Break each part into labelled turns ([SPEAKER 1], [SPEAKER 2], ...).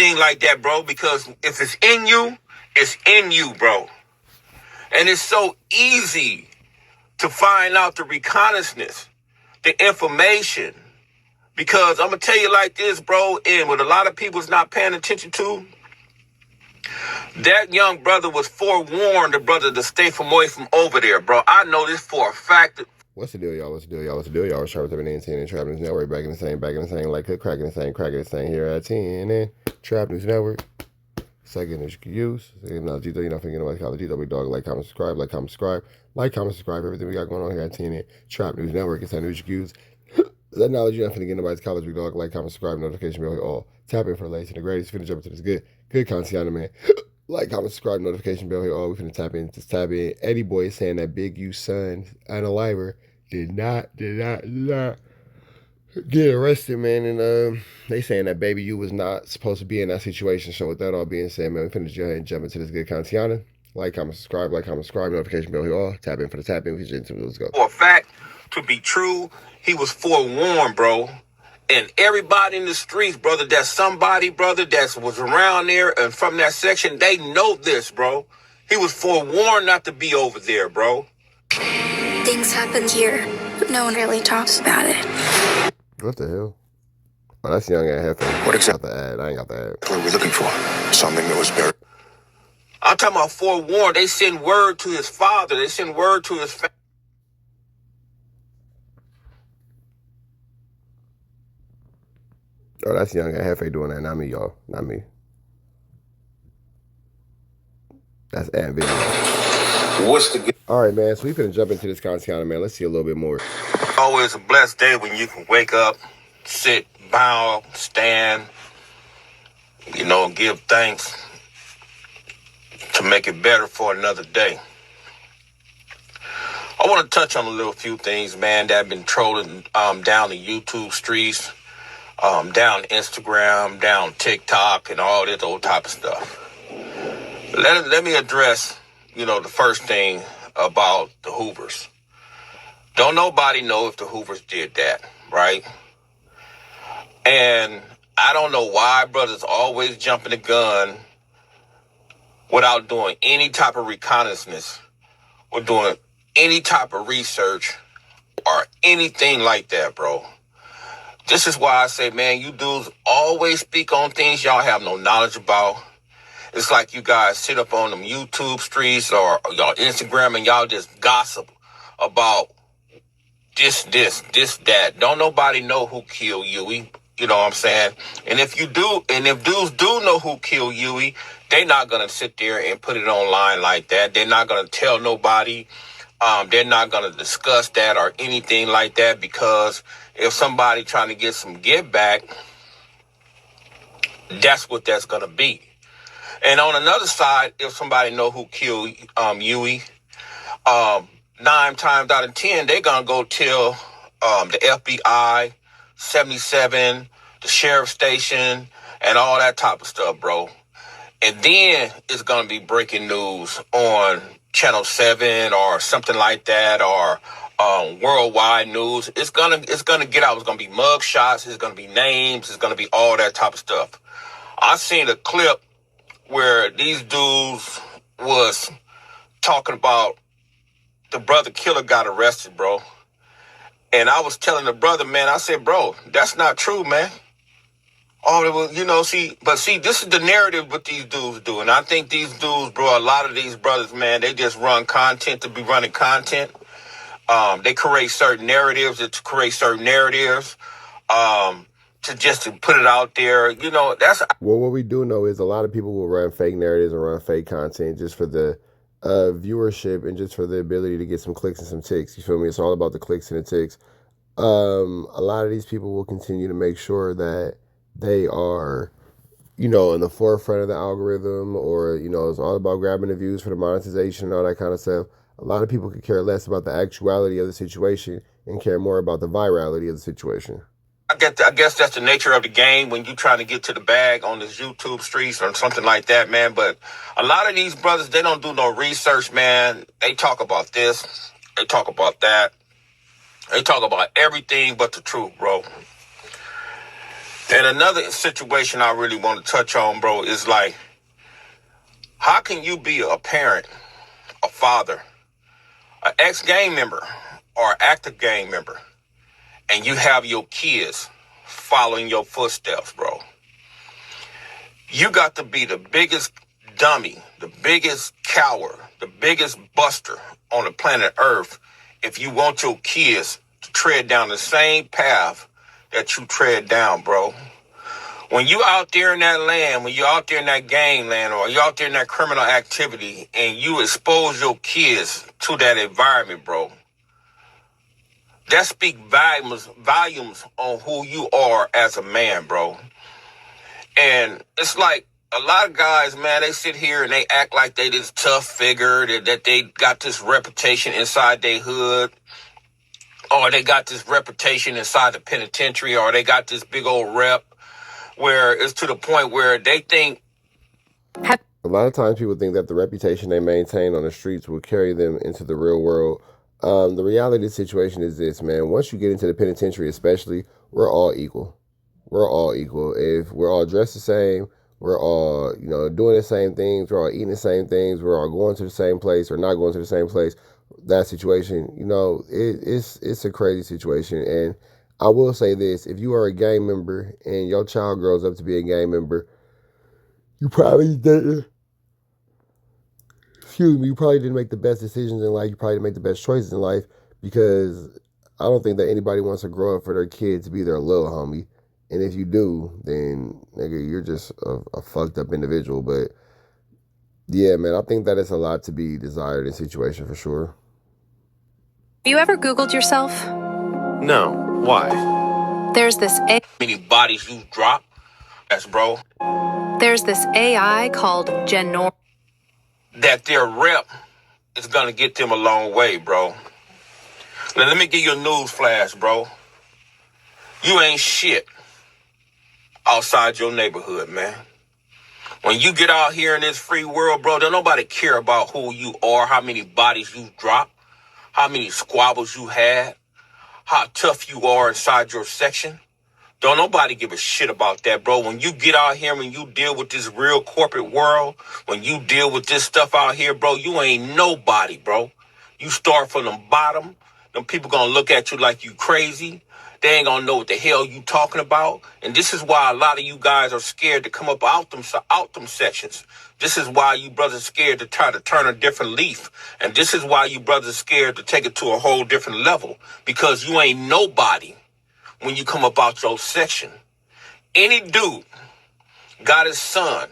[SPEAKER 1] anything like that, bro, because if it's in you, bro. And it's so easy to find out the reconnaissance, the information. Because I'm going to tell you like this, bro, and what a lot of people's not paying attention to, that young brother was forewarned, the brother, to stay from away from over there, bro. I know this for a fact.
[SPEAKER 2] What's the deal, y'all? What's the deal, y'all? What's the deal, y'all? It's Sharp 17 and Trap News Network. Back in the same, like cracking the same here at 10 and Trap News Network. Second is you can use. You're not forgetting about college. Big dog. Like, comment, subscribe. Like, comment, subscribe. Like, comment, subscribe. Everything we got going on here at 10 and Trap News Network. It's that news you can use. That knowledge you're not finna get nobody's college. Big dog. Like, comment, subscribe. Notification bell. All tap in for the latest and the greatest. Finna jump into this good content, man. Like, comment, subscribe. Notification bell here. All we finna tap in. Just tap in. Eddie Boy is saying that Big U son and a liver did not get arrested, man, and they saying that Baby U was not supposed to be in that situation. So with that all being said, man, we finna go ahead and jump into this good content. Like, comment, subscribe, notification bell here. All tap in for the tap in. We just let's go.
[SPEAKER 1] For a fact to be true, he was forewarned, bro. And everybody in the streets, brother, that's somebody, brother, that was around there and from that section, they know this, bro. He was forewarned not to be over there, bro.
[SPEAKER 3] Things happen here, but no one really talks about it.
[SPEAKER 2] What the hell? Oh, that's young at Heifer.
[SPEAKER 4] What exactly?
[SPEAKER 2] I ain't got the ad.
[SPEAKER 4] What are we looking for? Something that was buried.
[SPEAKER 1] I'm talking about forewarned. They send word to his father. They send word to his family.
[SPEAKER 2] Oh, that's young at Heifer doing that. Not me, y'all. Not me. That's ad video.
[SPEAKER 1] What's the...
[SPEAKER 2] All right, man. So we finna jump into this content, man. Let's see a little bit more.
[SPEAKER 1] Always a blessed day when you can wake up, sit, bow, stand, give thanks to make it better for another day. I want to touch on a few things, man, that have been trolling down the YouTube streets, down Instagram, down TikTok, and all this old type of stuff. Let me address, the first thing about the Hoovers. Don't nobody know if the Hoovers did that, right? And I don't know why brothers always jumping the gun without doing any type of reconnaissance or doing any type of research or anything like that, bro. This is why I say, man, you dudes always speak on things y'all have no knowledge about. It's like you guys sit up on them YouTube streets or y'all Instagram and y'all just gossip about this, that. Don't nobody know who killed Huey. You know what I'm saying? And if dudes do know who killed Huey, they're not going to sit there and put it online like that. They're not going to tell nobody. They're not going to discuss that or anything like that, because if somebody trying to get some get back, that's what that's going to be. And on another side, if somebody know who killed Huey, 9 times out of 10, they're going to go tell the FBI, 77, the sheriff station, and all that type of stuff, bro. And then it's going to be breaking news on Channel 7 or something like that, or worldwide news. It's gonna get out. It's going to be mug shots. It's going to be names. It's going to be all that type of stuff. I seen a clip where these dudes was talking about the brother killer got arrested, bro. And I was telling the brother, man, I said, bro, that's not true, man. See, this is the narrative what these dudes do. And I think these dudes, bro, a lot of these brothers, man, they just run content to be running content. They create certain narratives to put it out there. That's...
[SPEAKER 2] Well, what we do know is a lot of people will run fake narratives and run fake content just for the viewership and just for the ability to get some clicks and some ticks. You feel me? It's all about the clicks and the ticks. A lot of these people will continue to make sure that they are, in the forefront of the algorithm, or, it's all about grabbing the views for the monetization and all that kind of stuff. A lot of people could care less about the actuality of the situation and care more about the virality of the situation.
[SPEAKER 1] I guess that's the nature of the game when you're trying to get to the bag on this YouTube streets or something like that, man. But a lot of these brothers, they don't do no research, man. They talk about this. They talk about that. They talk about everything but the truth, bro. And another situation I really want to touch on, bro, is like, how can you be a parent, a father, an ex-gang member, or active gang member, and you have your kids following your footsteps, bro? You got to be the biggest dummy, the biggest coward, the biggest buster on the planet Earth if you want your kids to tread down the same path that you tread down, bro. When you out there in that land, when you out there in that gang land, or you out there in that criminal activity, and you expose your kids to that environment, bro, that speaks volumes on who you are as a man, bro. And it's like a lot of guys, man, they sit here and they act like they this tough figure, that they got this reputation inside their hood, or they got this reputation inside the penitentiary, or they got this big old rep, where it's to the point where they think.
[SPEAKER 2] A lot of times people think that the reputation they maintain on the streets will carry them into the real world. The reality of the situation is this, man. Once you get into the penitentiary especially, we're all equal. We're all equal. If we're all dressed the same, we're all, doing the same things, we're all eating the same things, we're all going to the same place or not going to the same place, that situation, it's a crazy situation. And I will say this, if you are a gang member and your child grows up to be a gang member, you probably didn't make the best decisions in life. You probably didn't make the best choices in life, because I don't think that anybody wants to grow up for their kid to be their little homie. And if you do, then, nigga, you're just a fucked up individual. But, yeah, man, I think that it's a lot to be desired in situation for sure.
[SPEAKER 5] Have you ever Googled yourself?
[SPEAKER 6] No. Why?
[SPEAKER 5] There's this
[SPEAKER 1] Many bodies you drop, that's bro.
[SPEAKER 5] There's this AI called Genor.
[SPEAKER 1] That their rep is gonna get them a long way, bro. Now, let me give you a news flash, bro. You ain't shit outside your neighborhood, man. When you get out here in this free world, bro, don't nobody care about who you are, how many bodies you drop, how many squabbles you had, how tough you are inside your section. Don't nobody give a shit about that, bro. When you get out here, when you deal with this real corporate world, when you deal with this stuff out here, bro, you ain't nobody, bro. You start from the bottom. Them people gonna look at you like you crazy. They ain't gonna know what the hell you talking about. And this is why a lot of you guys are scared to come up out them sections. This is why you brothers scared to try to turn a different leaf. And this is why you brothers scared to take it to a whole different level. Because you ain't nobody when you come up out your section. Any dude got his son,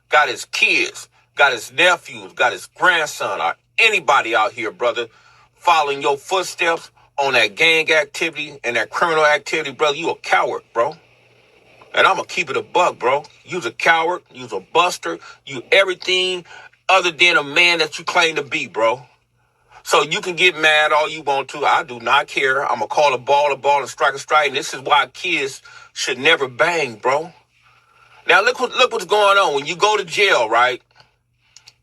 [SPEAKER 1] got his kids, got his nephews, got his grandson, or anybody out here, brother, following your footsteps on that gang activity and that criminal activity, brother, you a coward, bro. And I'm going to keep it a buck, bro. You's a coward, you's a buster, you everything other than a man that you claim to be, bro. So you can get mad all you want to. I do not care. I'm going to call a ball, and strike a strike. And this is why kids should never bang, bro. Now, look what's going on. When you go to jail, right,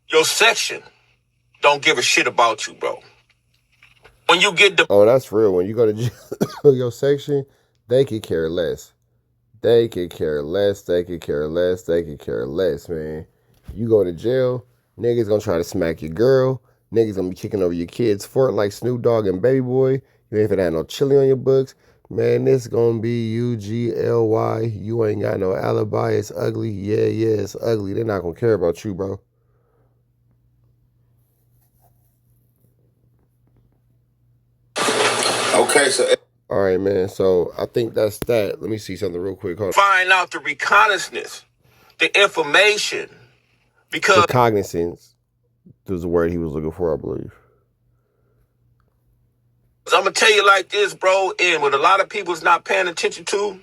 [SPEAKER 1] your section don't give a shit about you, bro. When you get the...
[SPEAKER 2] Oh, that's real. When you go to jail, your section, they could care less. They could care less. They could care less. They could care less, man. You go to jail, niggas gonna try to smack your girl. Niggas gonna be kicking over your kids' fort like Snoop Dogg and Baby Boy. You ain't finna have no chili on your books. Man, this gonna be UGLY. You ain't got no alibi. It's ugly. Yeah, it's ugly. They're not gonna care about you, bro.
[SPEAKER 1] Okay, so...
[SPEAKER 2] All right, man. So I think that's that. Let me see something real quick. Hold on.
[SPEAKER 1] Find out the reconnaissance, the information, because...
[SPEAKER 2] The cognizance was the word he was looking for, I believe.
[SPEAKER 1] I'm going to tell you like this, bro, and what a lot of people's not paying attention to,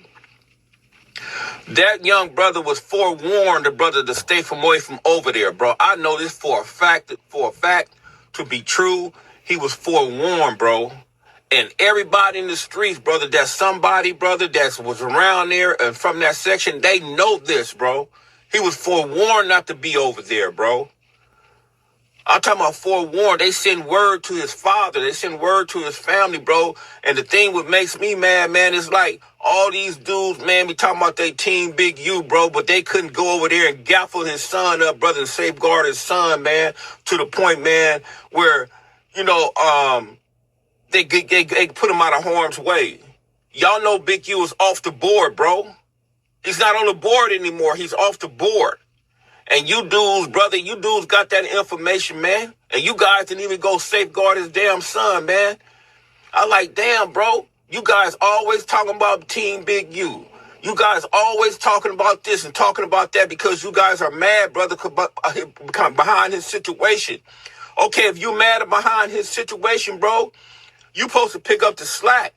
[SPEAKER 1] that young brother was forewarned, the brother, to stay away from over there, bro. I know this for a fact to be true. He was forewarned, bro. And everybody in the streets, brother, that's somebody, brother, that was around there and from that section, they know this, bro. He was forewarned not to be over there, bro. I'm talking about forewarned. They send word to his father. They send word to his family, bro. And the thing what makes me mad, man, is like all these dudes, man, be talking about they team Big U, bro, but they couldn't go over there and gaffle his son up, brother, and safeguard his son, man, to the point, man, where, you know, they put him out of harm's way. Y'all know Big U is off the board, bro. He's not on the board anymore. He's off the board. And you dudes, brother, you dudes got that information, man. And you guys didn't even go safeguard his damn son, man. I like, damn, bro. You guys always talking about Team Big U. You guys always talking about this and talking about that because you guys are mad, brother, behind his situation. Okay, if you mad behind his situation, bro, you supposed to pick up the slack.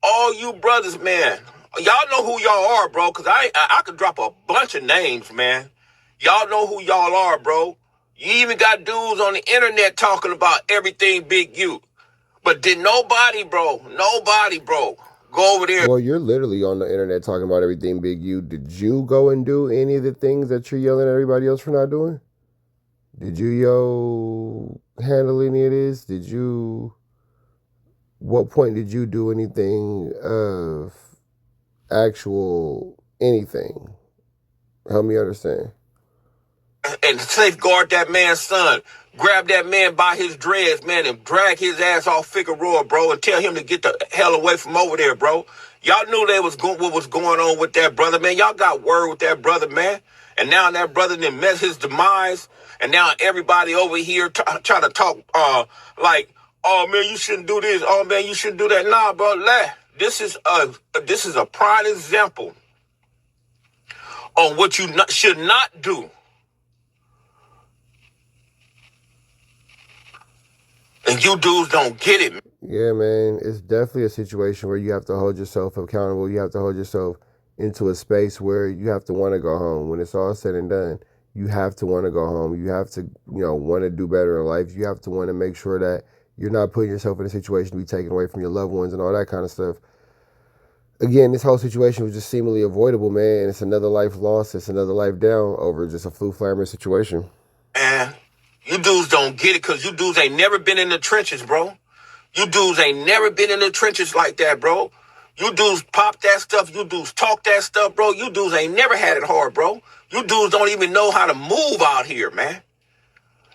[SPEAKER 1] All you brothers, man, y'all know who y'all are, bro, because I could drop a bunch of names, man. Y'all know who y'all are, bro. You even got dudes on the internet talking about everything Big U. But did nobody, bro, go over there.
[SPEAKER 2] Well, you're literally on the internet talking about everything Big U. Did you go and do any of the things that you're yelling at everybody else for not doing? Did you, handle any of this? What point did you do anything of actual anything? Help me understand.
[SPEAKER 1] And safeguard that man's son. Grab that man by his dreads, man, and drag his ass off Figueroa, bro, and tell him to get the hell away from over there, bro. Y'all knew what was going on with that brother, man. Y'all got word with that brother, man. And now that brother then met his demise. And now everybody over here trying to talk like, oh, man, you shouldn't do this. Oh, man, you shouldn't do that. Nah, bro, this is a prime example on what you should not do. And you dudes don't get it, man.
[SPEAKER 2] Yeah, man, it's definitely a situation where you have to hold yourself accountable. You have to hold yourself into a space where you have to want to go home. When it's all said and done, you have to want to go home. You have to, want to do better in life. You have to want to make sure that you're not putting yourself in a situation to be taken away from your loved ones and all that kind of stuff. Again, this whole situation was just seemingly avoidable, man. It's another life lost. It's another life down over just a flu-flammer situation.
[SPEAKER 1] And you dudes don't get it because you dudes ain't never been in the trenches, bro. You dudes ain't never been in the trenches like that, bro. You dudes pop that stuff. You dudes talk that stuff, bro. You dudes ain't never had it hard, bro. You dudes don't even know how to move out here, man.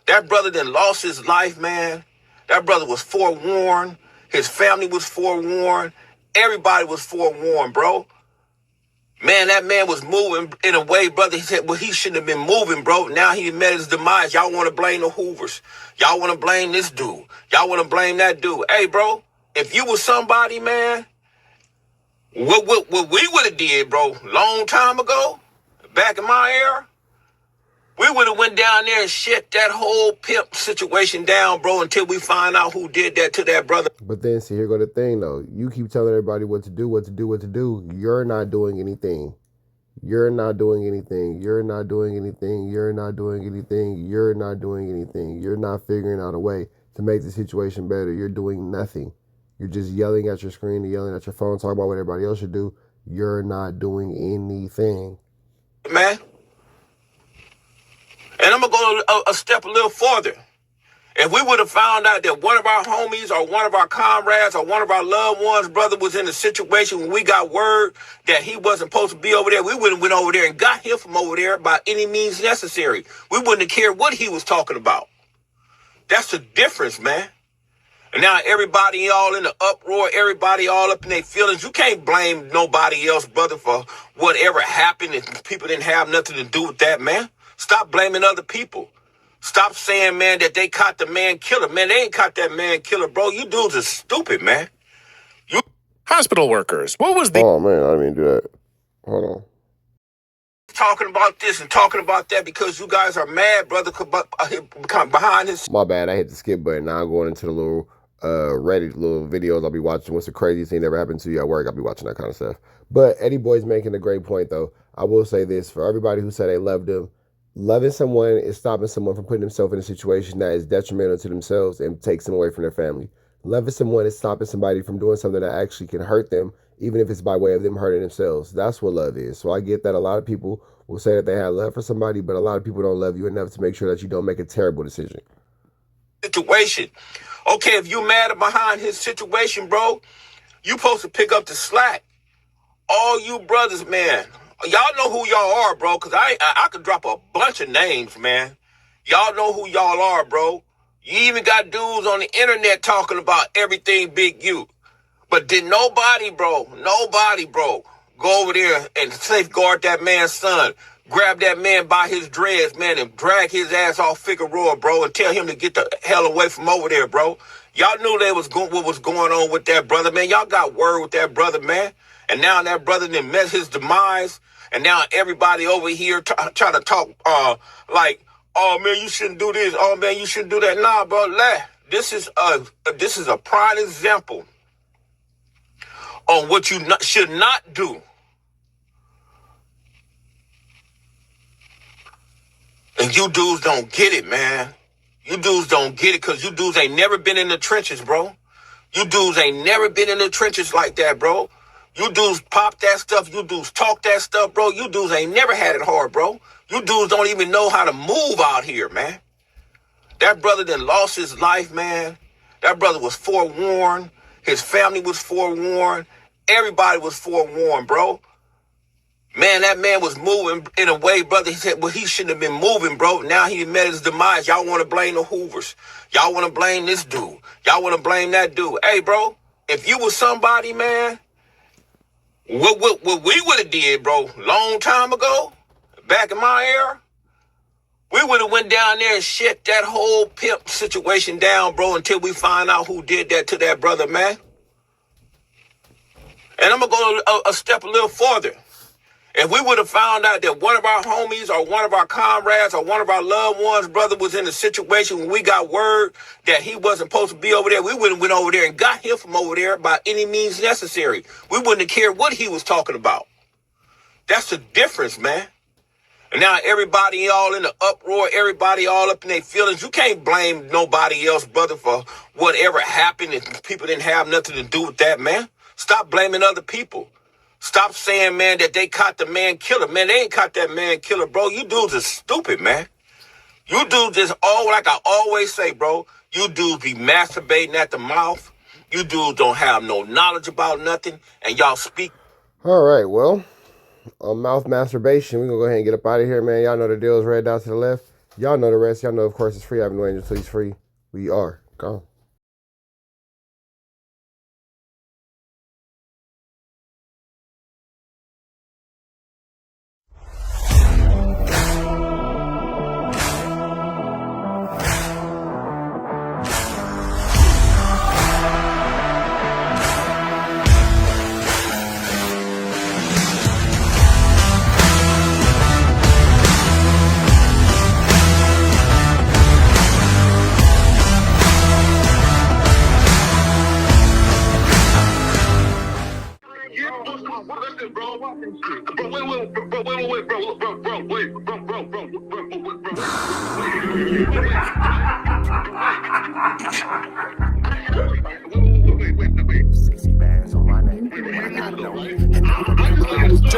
[SPEAKER 1] That brother then lost his life, man. That brother was forewarned. His family was forewarned. Everybody was forewarned, bro. Man, that man was moving in a way, brother. He said, well, he shouldn't have been moving, bro. Now he met his demise. Y'all want to blame the Hoovers. Y'all want to blame this dude. Y'all want to blame that dude. Hey, bro, if you was somebody, man, what we would have did, bro, long time ago, back in my era, we would have went down there and shut that whole pimp situation down, bro, until we find out who did that to that brother.
[SPEAKER 2] But then, see, here go the thing, though. You keep telling everybody what to do. You're not doing anything. You're not doing anything. You're not doing anything. You're not doing anything. You're not doing anything. You're not figuring out a way to make the situation better. You're doing nothing. You're just yelling at your screen and yelling at your phone, talking about what everybody else should do. You're not doing anything.
[SPEAKER 1] Man. And I'm going to go a step a little further. If we would have found out that one of our homies or one of our comrades or one of our loved ones, brother, was in a situation when we got word that he wasn't supposed to be over there, we would have went over there and got him from over there by any means necessary. We wouldn't have cared what he was talking about. That's the difference, man. And now everybody all in the uproar, everybody all up in their feelings. You can't blame nobody else, brother, for whatever happened if people didn't have nothing to do with that, man. Stop blaming other people. Stop saying, man, that they caught the man killer. Man, they ain't caught that man killer, bro. You dudes are stupid, man.
[SPEAKER 6] Hospital workers, what was the...
[SPEAKER 2] Oh, man, I didn't mean to do that. Hold on.
[SPEAKER 1] Talking about this and talking about that because you guys are mad, brother, behind his...
[SPEAKER 2] My bad, I hit the skip button. Now I'm going into the little Reddit little videos I'll be watching. What's the craziest thing that ever happened to you at work? I'll be watching that kind of stuff. But Eddie Boy's making a great point, though. I will say this. For everybody who said they loved him, loving someone is stopping someone from putting themselves in a situation that is detrimental to themselves and takes them away from their family. Loving someone is stopping somebody from doing something that actually can hurt them, even if it's by way of them hurting themselves. That's what love is. So I get that a lot of people will say that they have love for somebody, but a lot of people don't love you enough to make sure that you don't make a terrible decision.
[SPEAKER 1] situation. Okay, if you mad behind his situation, bro, you supposed to pick up the slack. All you brothers, man, y'all know who y'all are, bro, because I could drop a bunch of names, man. Y'all know who y'all are, bro. You even got dudes on the internet talking about everything Big U. But did nobody, bro, go over there and safeguard that man's son, grab that man by his dreads, man, and drag his ass off Figueroa, bro, and tell him to get the hell away from over there, bro. Y'all knew what was going on with that brother, man. Y'all got word with that brother, man. And now that brother then met his demise, and now everybody over here trying to talk like, oh man, you shouldn't do this. Oh man, you shouldn't do that. Nah, bro, this is a prime example on what you should not do. And you dudes don't get it, man. You dudes don't get it because you dudes ain't never been in the trenches, bro. You dudes ain't never been in the trenches like that, bro. You dudes pop that stuff. You dudes talk that stuff, bro. You dudes ain't never had it hard, bro. You dudes don't even know how to move out here, man. That brother that lost his life, man. That brother was forewarned. His family was forewarned. Everybody was forewarned, bro. Man, that man was moving in a way, brother. He said, well, he shouldn't have been moving, bro. Now he met his demise. Y'all want to blame the Hoovers. Y'all want to blame this dude. Y'all want to blame that dude. Hey, bro, if you was somebody, man, what we would have did, bro, long time ago, back in my era, we would have went down there and shut that whole pimp situation down, bro, until we find out who did that to that brother, man. And I'm going to go a step a little further. If we would have found out that one of our homies or one of our comrades or one of our loved ones, brother, was in a situation when we got word that he wasn't supposed to be over there, we would have went over there and got him from over there by any means necessary. We wouldn't have cared what he was talking about. That's the difference, man. And now everybody all in the uproar, everybody all up in their feelings. You can't blame nobody else, brother, for whatever happened and people didn't have nothing to do with that, man. Stop blaming other people. Stop saying, man, that they caught the man killer. Man, they ain't caught that man killer, bro. You dudes are stupid, man. You dudes just like I always say, bro, you dudes be masturbating at the mouth. You dudes don't have no knowledge about nothing, and y'all speak.
[SPEAKER 2] All right, well, on mouth masturbation, we're going to go ahead and get up out of here, man. Y'all know the deal is red down to the left. Y'all know the rest. Y'all know, of course, it's free. I have no angel till he's free. We are gone.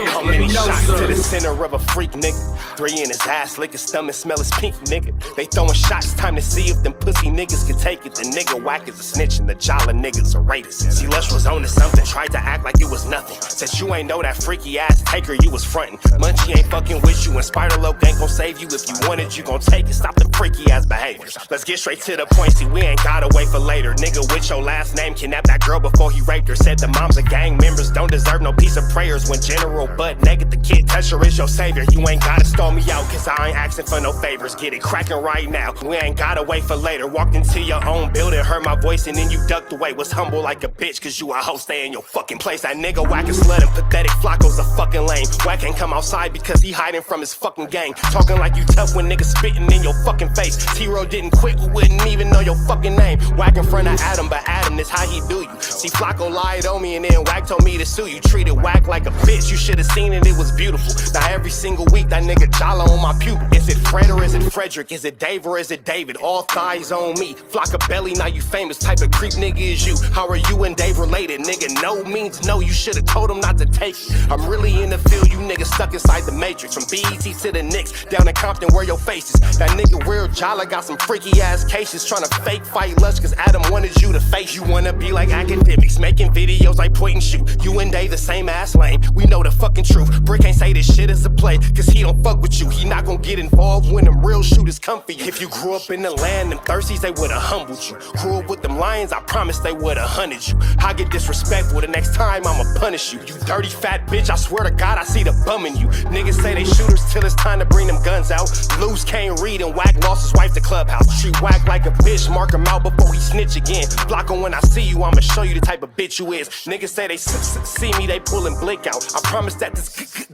[SPEAKER 7] How many shots to the center of a freak, nigga? 3 in his ass, lick his stomach, smell his pink, nigga. They throwing shots, time to see if them pussy niggas can take it. The nigga whack is a snitch and the jolly niggas are rapists. See, Lush was on to something, tried to act like it was nothing. Said you ain't know that freaky ass taker you was frontin'. Munchie ain't fucking with you and Spider-Loc ain't gon' save you. If you wanted, you gon' take it. Stop the freaky ass behaviors. Let's get straight to the point, see, we ain't gotta wait for later. Nigga with your last name kidnapped that girl before he raped her. Said the moms of gang members don't deserve no piece of prayers. When General Butt naked, the kid Tesher is your savior. You ain't gotta stall me out, cause I ain't asking for no favors. Get it cracking right now, we ain't gotta wait for later. Walked into your own building, heard my voice, and then you ducked away. Was humble like a bitch, cause you a hoe, stay in your fucking place. That nigga whack and slut and pathetic, Flacco's a fucking lame. Whack ain't come outside because he hiding from his fucking gang. Talking like you tough when niggas spitting in your fucking face. T-Row didn't quit, we wouldn't even know your fucking name. Whack in front of Adam, but Adam is how he do you. See, Flacco lied on me and then Whack told me to sue you. Treated Whack like a bitch, you should've seen it, it was beautiful. beautiful. Now every single week that nigga jolly on my pupil. Is it Fred or is it Frederick? Is it Dave or is it David? All thighs on me. Flock of belly, now you famous. Type of creep nigga is you. How are you and Dave related? Nigga, no means no. You should've told him not to take it. I'm really in the field, you niggas stuck inside the matrix. From BET to the Knicks, down in Compton where your face is. That nigga real jolly got some freaky ass cases. Tryna fake fight Lush cause Adam wanted you to face. You wanna be like academics, making videos like point and shoot. You and Dave the same ass lane. We know the fucking truth. Brick ain't say this shit is a play, cause he don't fuck with you. He not gon' get involved when them real shooters come for you. If you grew up in the land, them thirsties, they would've humbled you. Grew up with them lions, I promise they would've hunted you. I get disrespectful, the next time I'ma punish you. You dirty fat bitch, I swear to God I see the bum in you. Niggas say they shooters till it's time to bring them guns out. Lose can't read and Whack lost his wife to Clubhouse. She whack like a bitch, mark him out before he snitch again. Block him when I see you, I'ma show you the type of bitch you is. Niggas say they see me, they pullin' blick out. I promise that this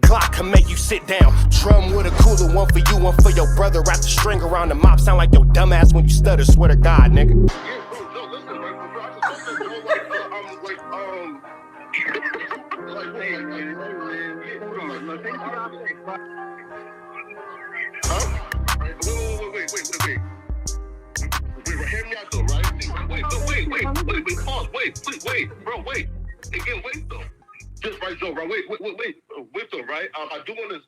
[SPEAKER 7] Glock can make you sit down. Drum with a cooler, one for you, one for your brother. Wrap the string around the mop, sound like your dumbass when you stutter. Swear to God, nigga.
[SPEAKER 8] Wait. Hear me out though, right? Wait, bro, wait. Again, wait though. Just right, Joe, bro. Wait though, right? I do want to